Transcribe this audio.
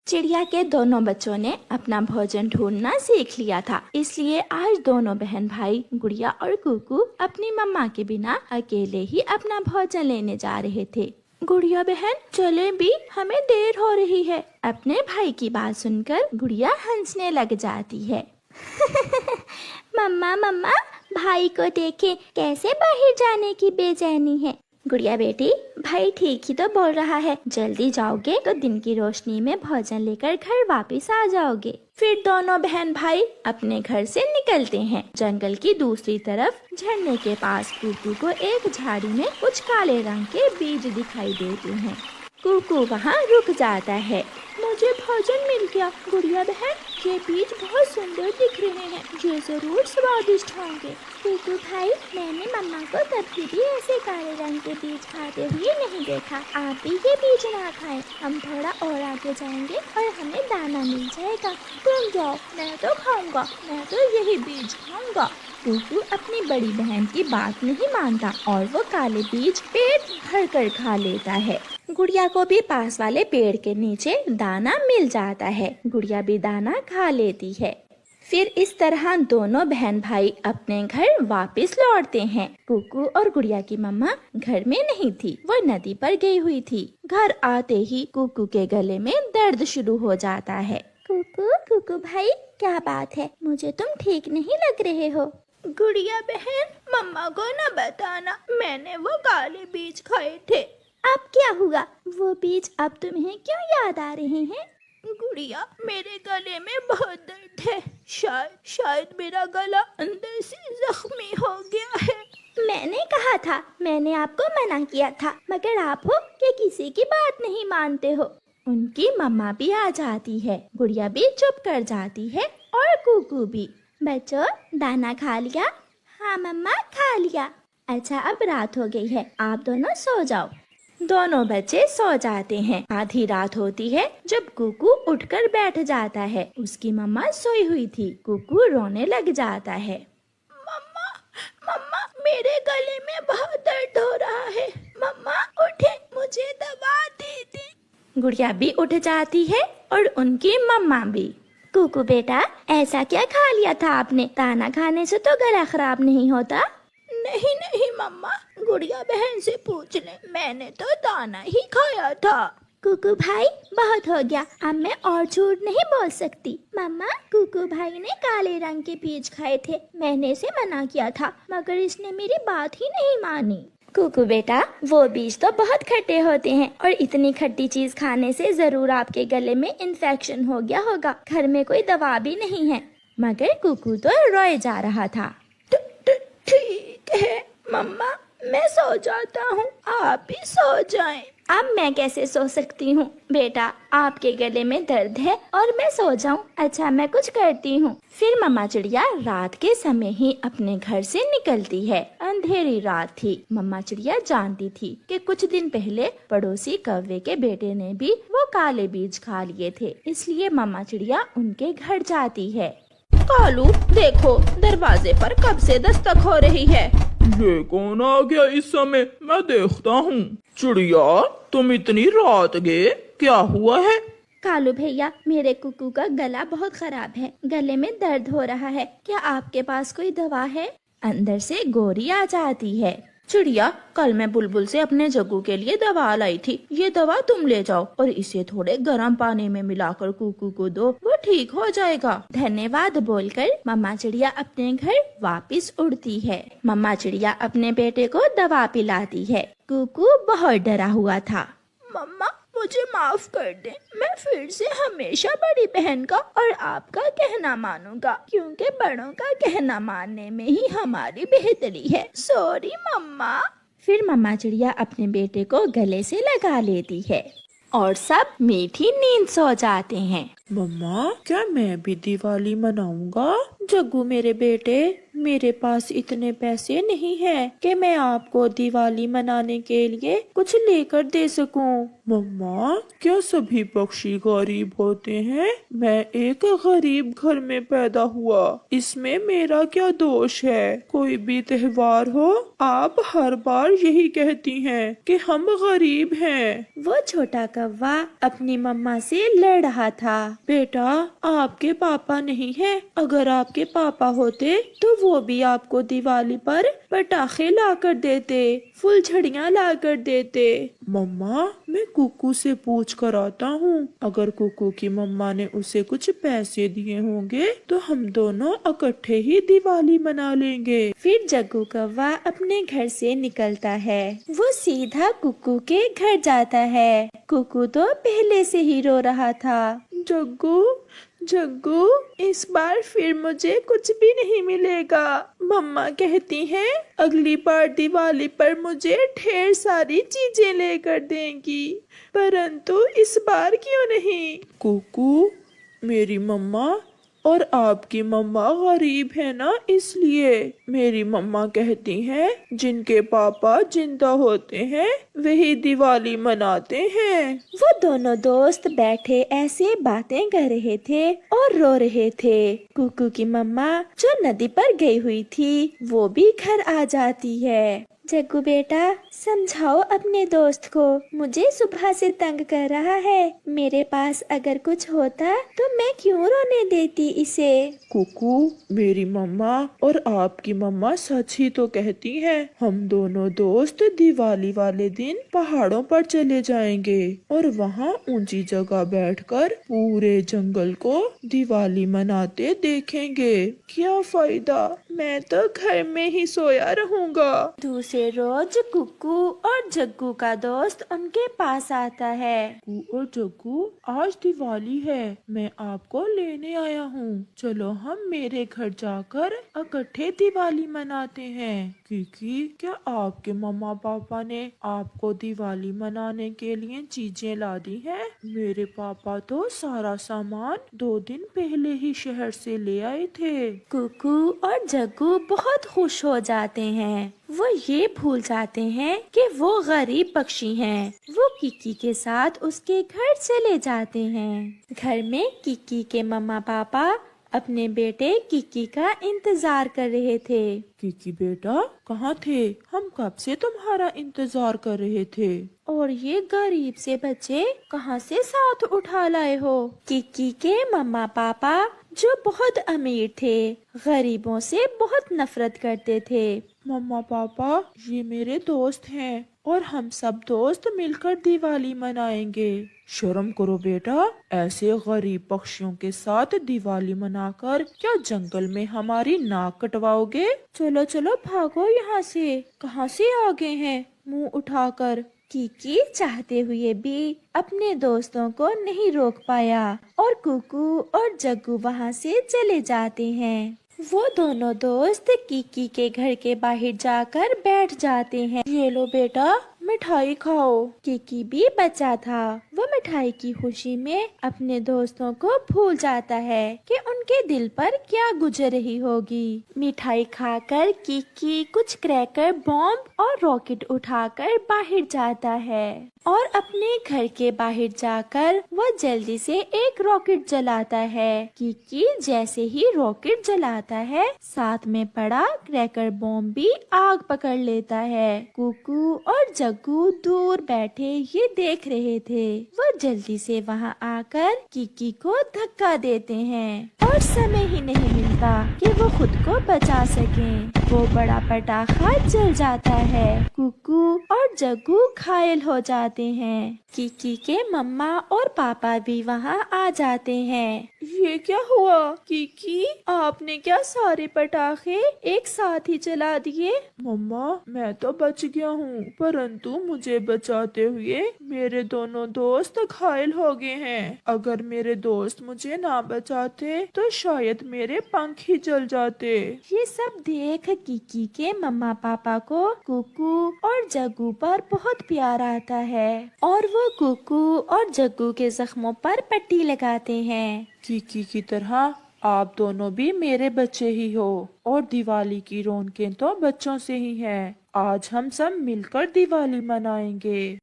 चिड़िया के दोनों बच्चों ने अपना भोजन ढूंढना सीख लिया था, इसलिए आज दोनों बहन भाई गुड़िया और कुकू अपनी मम्मा के बिना अकेले ही अपना भोजन लेने जा रहे थे। गुड़िया बहन चले भी, हमें देर हो रही है। अपने भाई की बात सुनकर गुड़िया हंसने लग जाती है। मम्मा मम्मा, भाई को देखें कैसे बाहर जाने की बेचैनी है। गुड़िया बेटी, भाई ठीक ही तो बोल रहा है, जल्दी जाओगे तो दिन की रोशनी में भोजन लेकर घर वापस आ जाओगे। फिर दोनों बहन भाई अपने घर से निकलते हैं। जंगल की दूसरी तरफ झरने के पास कुकू को एक झाड़ी में कुछ काले रंग के बीज दिखाई देते हैं। कुकू वहाँ रुक जाता है। मुझे भोजन मिल गया। गुड़िया बहन, ये बीज बहुत सुंदर दिख रहे हैं, ये जरूर स्वादिष्ट होंगे। कुकू भाई, मैंने मम्मा को कभी भी ऐसे काले रंग के बीज खाते हुए नहीं देखा। आप भी ये बीज ना खाएं, हम थोड़ा और आगे जाएंगे और हमें दाना मिल जाएगा। तुम जाओ, मैं तो खाऊंगा, मैं तो यही बीज खाऊंगा। कुकू अपनी बड़ी बहन की बात नहीं मानता और वो काले बीज पेट भर कर खा लेता है। गुड़िया को भी पास वाले पेड़ के नीचे दाना मिल जाता है। गुड़िया भी दाना खा लेती है। फिर इस तरह दोनों बहन भाई अपने घर वापस लौटते हैं। कुकू और गुड़िया की मम्मा घर में नहीं थी, वो नदी पर गई हुई थी। घर आते ही कुकू के गले में दर्द शुरू हो जाता है। कुकू भाई, क्या बात है? मुझे तुम ठीक नहीं लग रहे हो। गुड़िया बहन, मम्मा को न बताना, मैंने वो काले बीज खाए थे। अब क्या हुआ? वो बीज अब तुम्हें क्यों याद आ रहे हैं? गुड़िया, मेरे गले में बहुत दर्द है। शायद मेरा गला अंदर से जख्मी हो गया है। मैंने कहा था, मैंने आपको मना किया था, मगर आप हो कि किसी की बात नहीं मानते हो। उनकी मम्मा भी आ जाती है। गुड़िया भी चुप कर जाती है और कुकू भी। बच्चों, दाना खा लिया? हाँ मम्मा, खा लिया। अच्छा, अब रात हो गई है, आप दोनों सो जाओ। दोनों बच्चे सो जाते हैं। आधी रात होती है जब कुकू उठकर बैठ जाता है। उसकी मम्मा सोई हुई थी। कुकू रोने लग जाता है। मम्मा, मेरे गले में बहुत दर्द हो रहा है। मम्मा उठे, मुझे दवा दे दे। गुड़िया भी उठ जाती है और उनकी मम्मा भी। कुकू बेटा, ऐसा क्या खा लिया था आपने? दाना खाने से तो गला खराब नहीं होता। नहीं मम्मा, गुड़िया बहन से पूछ ले, मैंने तो दाना ही खाया था। कुकू भाई, बहुत हो गया, अब मैं और झूठ नहीं बोल सकती। मम्मा, कुकू भाई ने काले रंग के बीज खाए थे, मैंने इसे मना किया था, मगर इसने मेरी बात ही नहीं मानी। कुकू बेटा, वो बीज तो बहुत खट्टे होते हैं और इतनी खट्टी चीज खाने से जरूर आपके गले में इन्फेक्शन हो गया होगा। घर में कोई दवा भी नहीं है। मगर कुकू तो रोए जा रहा था। ठीक है मम्मा, मैं सो जाता हूँ, आप भी सो जाएं। अब मैं कैसे सो सकती हूँ बेटा, आपके गले में दर्द है और मैं सो जाऊँ? अच्छा, मैं कुछ करती हूँ। फिर मम्मा चिड़िया रात के समय ही अपने घर से निकलती है। अंधेरी रात थी। मम्मा चिड़िया जानती थी कि कुछ दिन पहले पड़ोसी कौवे के बेटे ने भी वो काले बीज खा लिए थे, इसलिए मम्मा चिड़िया उनके घर जाती है। कालू, देखो दरवाजे पर कब से दस्तक हो रही है। ये कौन आ गया इस समय? मैं देखता हूँ। चिड़िया, तुम इतनी रात गए, क्या हुआ है? कालू भैया, मेरे कुकू का गला बहुत खराब है, गले में दर्द हो रहा है, क्या आपके पास कोई दवा है? अंदर से गोरी आ जाती है। चिड़िया, कल मैं बुलबुल से अपने जग्गू के लिए दवा लाई थी, ये दवा तुम ले जाओ और इसे थोड़े गर्म पानी में मिलाकर कुकू को दो, वो ठीक हो जाएगा। धन्यवाद बोलकर मम्मा चिड़िया अपने घर वापस उड़ती है। मम्मा चिड़िया अपने बेटे को दवा पिलाती है। कुकू बहुत डरा हुआ था। मम्मा, मुझे माफ कर दे, मैं फिर से हमेशा बड़ी बहन का और आपका कहना मानूंगा, क्योंकि बड़ों का कहना मानने में ही हमारी बेहतरी है। सॉरी मम्मा। फिर मम्मा चिड़िया अपने बेटे को गले से लगा लेती है और सब मीठी नींद सो जाते हैं। मम्मा, क्या मैं भी दिवाली मनाऊंगा? जग्गू मेरे बेटे, मेरे पास इतने पैसे नहीं हैं कि मैं आपको दिवाली मनाने के लिए कुछ लेकर दे सकूं। मम्मा, क्या सभी पक्षी गरीब होते हैं? मैं एक गरीब घर में पैदा हुआ, इसमें मेरा क्या दोष है? कोई भी त्योहार हो, आप हर बार यही कहती हैं कि हम गरीब हैं। वो छोटा कौवा अपनी मम्मा से लड़ रहा था। बेटा, आपके पापा नहीं हैं। अगर आपके पापा होते तो वो भी आपको दिवाली पर पटाखे ला कर देते, फुलझड़ियाँ ला कर देते। मम्मा, मैं कुकू से पूछ कर आता हूँ। अगर कुकू की मम्मा ने उसे कुछ पैसे दिए होंगे तो हम दोनों इकट्ठे ही दिवाली मना लेंगे। फिर जग्गू कौवा अपने घर से निकलता है। वो सीधा कुकू के घर जाता है। कुकू तो पहले से ही रो रहा था। जग्गू, जग्गू, इस बार फिर मुझे कुछ भी नहीं मिलेगा। मम्मा कहती हैं अगली बार दिवाली पर मुझे ढेर सारी चीजें लेकर देंगी, परंतु इस बार क्यों नहीं? कुकू, मेरी मम्मा और आपकी मम्मा गरीब है ना, इसलिए मेरी मम्मा कहती हैं जिनके पापा जिंदा होते हैं वही दिवाली मनाते हैं। वो दोनों दोस्त बैठे ऐसे बातें कर रहे थे और रो रहे थे। कुकू की मम्मा जो नदी पर गई हुई थी वो भी घर आ जाती है। जग्गू बेटा, समझाओ अपने दोस्त को, मुझे सुबह से तंग कर रहा है। मेरे पास अगर कुछ होता तो मैं क्यों रोने देती इसे। कुकू, मेरी मम्मा और आपकी मम्मा सच ही तो कहती हैं। हम दोनों दोस्त दिवाली वाले दिन पहाड़ों पर चले जाएंगे और वहाँ ऊंची जगह बैठकर पूरे जंगल को दिवाली मनाते देखेंगे। क्या फायदा, मैं तो घर में ही सोया रहूंगा। दूसरे रोज कुकू और जग्गू का दोस्त उनके पास आता है। कुकू और जग्गू, आज दिवाली है, मैं आपको लेने आया हूँ। चलो हम मेरे घर जाकर इकट्ठे दिवाली मनाते हैं। क्योंकि क्या आपके मम्मा पापा ने आपको दिवाली मनाने के लिए चीजें ला दी हैं? मेरे पापा तो सारा सामान 2 दिन पहले ही शहर से ले आए थे। कुकू और जग्गू बहुत खुश हो जाते हैं। वो ये भूल जाते हैं कि वो गरीब पक्षी हैं। वो किकी के साथ उसके घर चले जाते हैं। घर में किकी के मम्मा पापा अपने बेटे किकी का इंतजार कर रहे थे। किकी बेटा, कहाँ थे? हम कब से तुम्हारा इंतजार कर रहे थे। और ये गरीब से बच्चे कहाँ से साथ उठा लाए हो? किकी के मम्मा पापा जो बहुत अमीर थे, गरीबों से बहुत नफरत करते थे। मम्मा पापा, ये मेरे दोस्त हैं और हम सब दोस्त मिलकर दिवाली मनाएंगे। शर्म करो बेटा, ऐसे गरीब पक्षियों के साथ दिवाली मनाकर क्या जंगल में हमारी नाक कटवाओगे? चलो चलो भागो यहाँ से। कहाँ से आ गए हैं मुंह उठाकर? किकी चाहते हुए भी अपने दोस्तों को नहीं रोक पाया और कुकू और जग्गू वहाँ से चले जाते हैं। वो दोनों दोस्त किकी के घर के बाहर जाकर बैठ जाते हैं। ये लो बेटा, मिठाई खाओ। किकी भी बच्चा था। वो मिठाई की खुशी में अपने दोस्तों को भूल जाता है कि उनके दिल पर क्या गुजर रही होगी। मिठाई खाकर किकी कुछ क्रैकर, बॉम्ब और रॉकेट उठाकर बाहर जाता है और अपने घर के बाहर जाकर वो जल्दी से एक रॉकेट जलाता है। किकी जैसे ही रॉकेट जलाता है, साथ में पड़ा क्रैकर बॉम्ब भी आग पकड़ लेता है। कुकू और जग्गू दूर बैठे ये देख रहे थे। वो जल्दी से वहाँ आकर किकी को धक्का देते हैं और समय ही नहीं मिलता कि वो खुद को बचा सकें। वो बड़ा पटाखा जल जाता है। कुकू और जग्गू घायल हो जाते हैं। किकी के मम्मा और पापा भी वहाँ आ जाते हैं। ये क्या हुआ किकी? आपने क्या सारे पटाखे एक साथ ही जला दिए? मम्मा, मैं तो बच गया हूँ, परंतु मुझे बचाते हुए मेरे दोनों दोस्त घायल हो गए हैं। अगर मेरे दोस्त मुझे ना बचाते तो शायद मेरे पंख ही जल जाते। ये सब देख किकी के मम्मा पापा को कुकू और जग्गू पर बहुत प्यार आता है और वो कुकू और जग्गू के जख्मों पर पट्टी लगाते हैं। किकी की तरह आप दोनों भी मेरे बच्चे ही हो और दिवाली की रौनकें तो बच्चों से ही हैं। आज हम सब मिलकर दिवाली मनाएंगे।